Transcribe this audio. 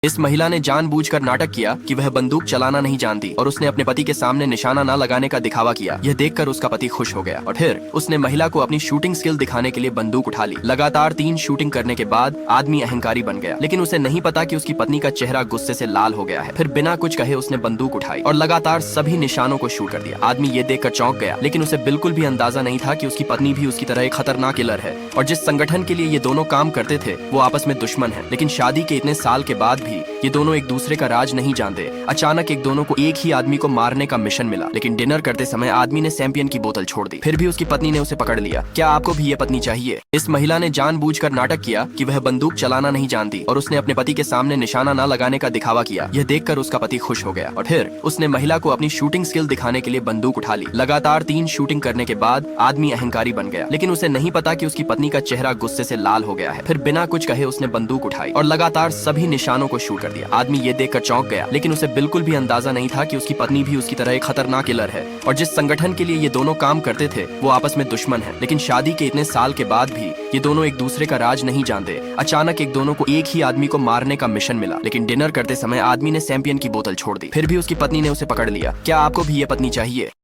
इस महिला ने जानबूझकर नाटक किया कि वह बंदूक चलाना नहीं जानती और उसने अपने पति के सामने निशाना न लगाने का दिखावा किया। यह देखकर उसका पति खुश हो गया और फिर उसने महिला को अपनी शूटिंग स्किल दिखाने के लिए बंदूक उठा ली। लगातार 3 शूटिंग करने के बाद आदमी अहंकारी बन गया, लेकिन उसे नहीं पता कि उसकी पत्नी का चेहरा गुस्से से लाल हो गया है। फिर बिना कुछ कहे उसने बंदूक उठाई और लगातार सभी निशानों को शूट कर दिया। आदमी ये देखकर चौंक गया, लेकिन उसे बिल्कुल भी अंदाजा नहीं था कि उसकी पत्नी भी उसकी तरह एक खतरनाक किलर है और जिस संगठन के लिए ये दोनों काम करते थे वो आपस में दुश्मन है। लेकिन शादी के इतने साल के बाद भी ये दोनों एक दूसरे का राज नहीं जानते। अचानक एक दोनों को एक ही आदमी को मारने का मिशन मिला, लेकिन डिनर करते समय आदमी ने सैंपियन की बोतल छोड़ दी। फिर भी उसकी पत्नी ने उसे पकड़ लिया। क्या आपको भी ये पत्नी चाहिए? इस महिला ने जानबूझकर नाटक किया कि वह बंदूक चलाना नहीं जानती और उसने अपने पति के सामने निशाना न लगाने का दिखावा किया। यह देखकर उसका पति खुश हो गया और फिर उसने महिला को अपनी शूटिंग स्किल दिखाने के लिए बंदूक उठा ली। लगातार 3 शूटिंग करने के बाद आदमी अहंकारी बन गया, लेकिन उसे नहीं पता कि उसकी पत्नी का चेहरा गुस्से से लाल हो गया है। फिर बिना कुछ कहे उसने बंदूक उठाई और लगातार सभी निशानों को शूट कर दिया। आदमी ये देखकर चौंक गया, लेकिन उसे बिल्कुल भी अंदाजा नहीं था कि उसकी पत्नी भी उसकी तरह एक खतरनाक किलर है और जिस संगठन के लिए ये दोनों काम करते थे वो आपस में दुश्मन है। लेकिन शादी के इतने साल के बाद भी ये दोनों एक दूसरे का राज नहीं जानते। अचानक एक दोनों को एक ही आदमी को मारने का मिशन मिला, लेकिन डिनर करते समय आदमी ने सैंपियन की बोतल छोड़ दी। फिर भी उसकी पत्नी ने उसे पकड़ लिया। क्या आपको भी ये पत्नी चाहिए?